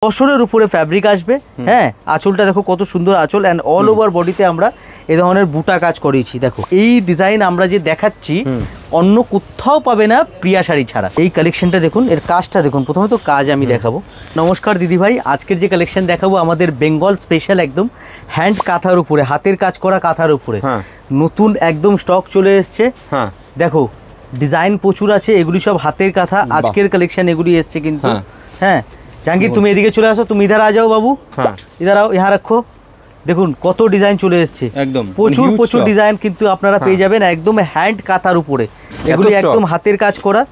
তসরের উপরে ফ্যাব্রিক আসবে। হ্যাঁ, আঁচলটা দেখো কত সুন্দর আঁচল, অ্যান্ড অল ওভার বডিতে আমরা এই ধরনের বুটা কাজ করেছি। দেখো এই ডিজাইন আমরা যে দেখাচ্ছি অন্য কোথাও পাবে না প্রিয়া শাড়ি ছাড়া। এই কালেকশনটা দেখুন, এর কাজটা দেখুন। প্রথমে তো কাজ আমি দেখাবো। নমস্কার দিদি ভাই, আজকের যে কালেকশন দেখাবো আমাদের বেঙ্গল স্পেশাল একদম হ্যান্ড কাঁথার উপরে, হাতের কাজ করা কাঁথার উপরে নতুন একদম স্টক চলে এসছে। দেখো ডিজাইন প্রচুর আছে, এগুলি সব হাতের কাঁথা, আজকের কালেকশন এগুলি এসছে কিন্তু। হ্যাঁ জাহাঙ্গীর, তুমি এদিকে চলে আসো, তুমি ইধার আ যাও বাবু, ইধার আও, ইহা রাখো। দেখুন কত ডিজাইন চলে এসছে, একদম প্রচুর প্রচুর ডিজাইন কিন্তু আপনারা পেয়ে যাবেন একদম হ্যান্ড কাঁথার উপরে। এগুলি একদম হাতের কাজ করা,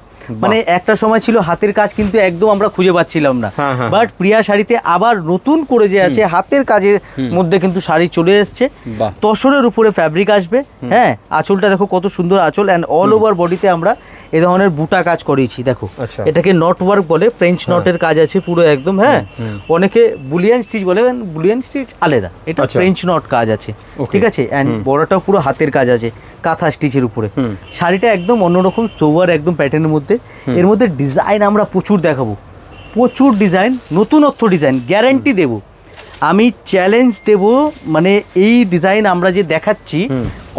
মানে একটা সময় ছিল হাতের কাজ কিন্তু একদম আমরা খুঁজে পাচ্ছিলাম না, বাট প্রিয়া শাড়িতে আবার নতুন করে যে আছে হাতের কাজের মধ্যে কিন্তু শাড়ি চলে এসছে। তসরের উপরে ফ্যাব্রিক আসবে। হ্যাঁ, আঁচলটা দেখো কত সুন্দর আঁচল, অ্যান্ড অল ওভার বডিতে আমরা এই ধরনের বুটা কাজ করেছি। দেখো এটাকে নট ওয়ার্ক বলে, ফ্রেঞ্চ নটের কাজ আছে পুরো একদম। হ্যাঁ, অনেকে বুলিয়ান স্টিচ বলে, বুলিয়ান স্টিচ আলাদা, এটা ফ্রেঞ্চ নট কাজ আছে, ঠিক আছে। অ্যান্ড বড়টাও পুরো হাতের কাজ আছে কাঁথা স্টিচের উপরে। শাড়িটা একদম অন্যরকম সোভার একদম প্যাটার্নের মধ্যে। এর মধ্যে ডিজাইন আমরা প্রচুর দেখাবো, প্রচুর ডিজাইন, নতুনত্ব ডিজাইন গ্যারান্টি দেব, আমি চ্যালেঞ্জ দেব। মানে এই ডিজাইন আমরা যে দেখাচ্ছি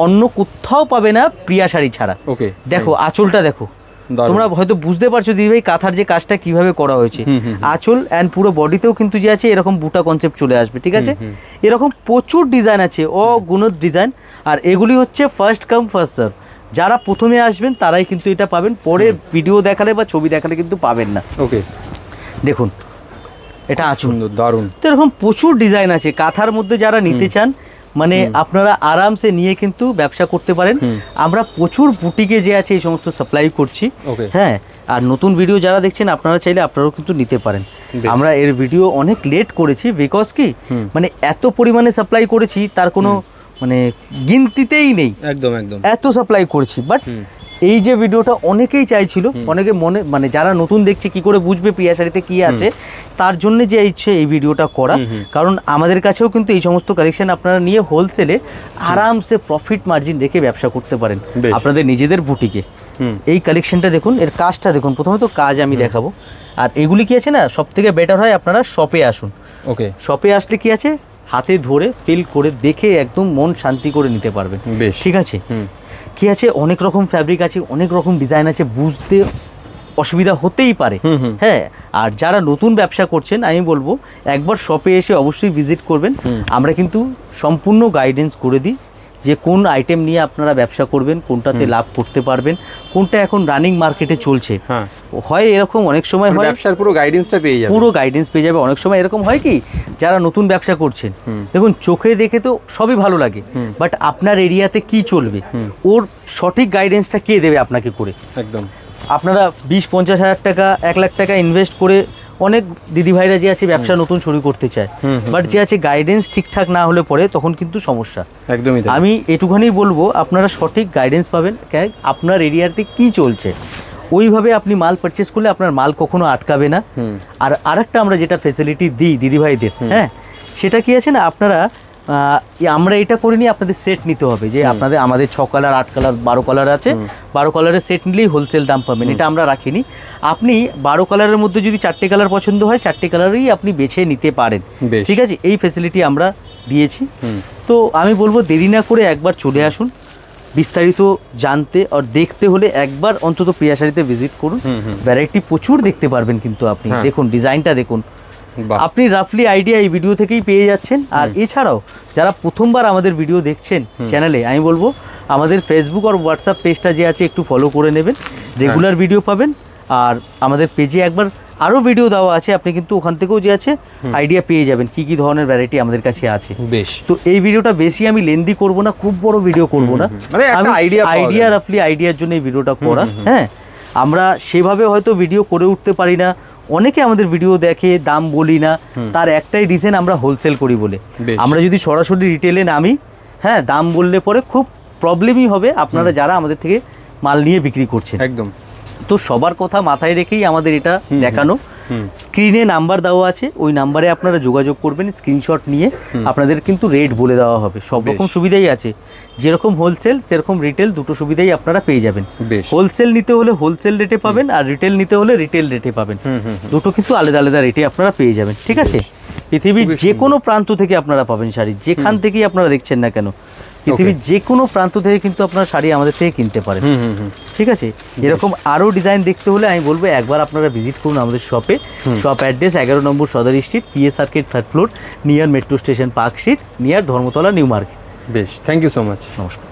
অন্য কোথাও পাবে না প্রিয়া শাড়ি ছাড়া। দেখো আঁচলটা দেখো, তোমরা হয়তো বুঝতে পারছো দিদি ভাই কাঁথার যে কাজটা কিভাবে করা হয়েছে। আঁচল অ্যান্ড পুরো বডিতেও কিন্তু যে আছে এরকম বুটা কনসেপ্ট চলে আসবে, ঠিক আছে। এরকম প্রচুর ডিজাইন আছে, অগুণত ডিজাইন। আর এগুলি হচ্ছে ফার্স্ট কাম ফার্স্ট সার্ভ, যারা প্রথমে আসবেন তারাই কিন্তু এটা পাবেন, পরে ভিডিও দেখালে বা ছবি দেখালে কিন্তু পাবেন না। দেখুন এটা আঁচল, দারুণ। তো এরকম প্রচুর ডিজাইন আছে কাঁথার মধ্যে, যারা নিতে চান মানে আপনারা আরামসে নিয়ে কিন্তু ব্যবসা করতে পারেন। আমরা প্রচুর বুটিকে যে আছে এই সমস্ত সাপ্লাই করছি। হ্যাঁ, আর নতুন ভিডিও যারা দেখছেন আপনারা চাইলে আপনারাও কিন্তু নিতে পারেন। আমরা এর ভিডিও অনেক লেট করেছি, বিকজ কি মানে এত পরিমাণে সাপ্লাই করেছি তার কোনো মানে গিনতিতেই নেই, একদম একদম এত সাপ্লাই করেছি। বাট এই যে ভিডিওটা অনেকেই চাইছিল, অনেকে মনে মানে যারা নতুন দেখছে কি করে বুঝবে প্রিয়া শাড়িতে কি আছে, তার জন্য যে ইচ্ছে এই ভিডিওটা করা। কারণ আমাদের কাছেও কিন্তু এই সমস্ত কালেকশন আপনারা নিয়ে হোলসেলে আরামসে প্রফিট মার্জিন রেখে ব্যবসা করতে পারেন আপনাদের নিজেদের বুটিকে। এই কালেকশনটা দেখুন, এর কাজটা দেখুন। প্রথমে তো কাজ আমি দেখাবো। আর এগুলি কি আছে না, সব থেকে বেটার হয় আপনারা শপে আসুন। শপে আসলে কি আছে, হাতে ধরে ফিল করে দেখে একদম মন শান্তি করে নিতে পারবেন, ঠিক আছে। কি আছে, অনেক রকম ফ্যাব্রিক আছে, অনেক রকম ডিজাইন আছে, বুঝতে অসুবিধা হতেই পারে। হ্যাঁ, আর যারা নতুন ব্যবসা করছেন আমি বলবো একবার শপে এসে অবশ্যই ভিজিট করবেন। আমরা কিন্তু সম্পূর্ণ গাইডেন্স করে দিই যে কোন আইটেম নিয়ে আপনারা ব্যবসা করবেন, কোনটাতে লাভ করতে পারবেন, কোনটা এখন রানিং মার্কেটে চলছে। হয় এরকম অনেক সময় হয় ব্যবসার পুরো গাইডেন্সটা পেয়ে যাবে, পুরো গাইডেন্স পেয়ে যাবে। অনেক সময় এরকম হয় কি, যারা নতুন ব্যবসা করছেন, দেখুন চোখে দেখে তো সবই ভালো লাগে, বাট আপনার এরিয়াতে কি চলবে ওর সঠিক গাইডেন্সটা কে দেবে আপনাকে করে। একদম আপনারা 20-50 হাজার টাকা 1 লাখ টাকা ইনভেস্ট করে অনেক দিদিভাইরা যে আছে ব্যবসা নতুন শুরু করতে চায়, বাট যে আছে গাইডেন্স ঠিকঠাক না হলে পরে তখন কিন্তু সমস্যা। একদমই আমি এটুখানি বলবো, আপনারা সঠিক গাইডেন্স পাবেন, আপনার এরিয়াতে কি চলছে ওইভাবে আপনি মাল পারচেস করলে আপনার মাল কখনো আটকাবে না। আর আরেকটা আমরা যেটা ফেসিলিটি দিই দিদিভাইদের, হ্যাঁ সেটা কি আছে না, আপনারা আমরা এটা করিনি, আপনাদের সেট নিতে হবে। যে আপনাদের আমাদের 6 কালার 8 কালার 12 কালার আছে, 12 কালারের সেট নিলেই হোলসেল দাম পাবেন, এটা আমরা রাখিনি। আপনি 12 কালারের মধ্যে যদি 4টে কালার পছন্দ হয় 4টে কালারই আপনি বেছে নিতে পারেন, ঠিক আছে। এই ফেসিলিটি আমরা দিয়েছি। তো আমি বলবো দেরি না করে একবার চলে আসুন, বিস্তারিত জানতে আর দেখতে হলে একবার অন্তত প্রিয়া শাড়িতে ভিজিট করুন। ভ্যারাইটি প্রচুর দেখতে পারবেন কিন্তু আপনি দেখুন, ডিজাইনটা দেখুন, আপনি রাফলি আইডিয়া এই ভিডিও থেকেই পেয়ে যাচ্ছেন। আর এছাড়াও যারা প্রথমবার আমাদের ভিডিও দেখছেন চ্যানেলে, আমি বলবো আমাদের ফেসবুক আর হোয়াটসঅ্যাপ পেজটা যে আছে একটু ফলো করে নেবেন, রেগুলার ভিডিও পাবেন। আর আমাদের পেজে একবার আরও ভিডিও দেওয়া আছে, আপনি কিন্তু ওখান থেকেও যে আছে আইডিয়া পেয়ে যাবেন কি কি ধরনের ভ্যারাইটি আমাদের কাছে আছে। বেশ, তো এই ভিডিওটা বেশি আমি লেন্দি করব না, খুব বড় ভিডিও করব না, আমি আইডিয়া রাফলি আইডিয়ার জন্য এই ভিডিওটা করা। হ্যাঁ, আমরা সেভাবে হয়তো ভিডিও করে উঠতে পারি না, অনেকে আমাদের ভিডিও দেখে দাম বলি না, তার একটাই রিজন আমরা হোলসেল করি বলে। আমরা যদি সরাসরি রিটেলে নামি, হ্যাঁ দাম বললে পরে খুব প্রবলেমই হবে আপনারা যারা আমাদের থেকে মাল নিয়ে বিক্রি করছেন। একদম, তো সবার কথা মাথায় রেখেই আমাদের এটা দেখানো। স্ক্রিনে নাম্বার দেওয়া আছে, ওই নাম্বারে আপনারা যোগাযোগ করবেন, স্ক্রিনশট নিয়ে আপনাদের কিন্তু রেট বলে দেওয়া হবে। সব রকম সুবিধাই আছে, যেরকম হোলসেল সেরকম রিটেল, দুটো সুবিধাই আপনারা পেয়ে যাবেন। হোলসেল নিতে হলে হোলসেল রেটে পাবেন, আর রিটেল নিতে হলে রিটেল রেটে পাবেন। দুটো কিন্তু আলাদা আলাদা রেটে আপনারা পেয়ে যাবেন, ঠিক আছে? পৃথিবীর যে কোনো প্রান্ত থেকে আপনারা পাবেন শাড়ি, যেখান থেকেই আপনারা দেখছেন না কেন, পৃথিবীর যে কোনো প্রান্ত থেকে কিন্তু আপনারা শাড়ি আমাদের থেকে কিনতে পারেন, ঠিক আছে? এরকম আরও ডিজাইন দেখতে হলে আমি বলবো একবার আপনারা ভিজিট করুন আমাদের শপে। শপ অ্যাড্রেস 11 নম্বর সদর street, PS circuit, 3rd floor, near metro station, park street, near Dharmatala new market. বেশ, থ্যাংক ইউ সো মাচ। নমস্কার।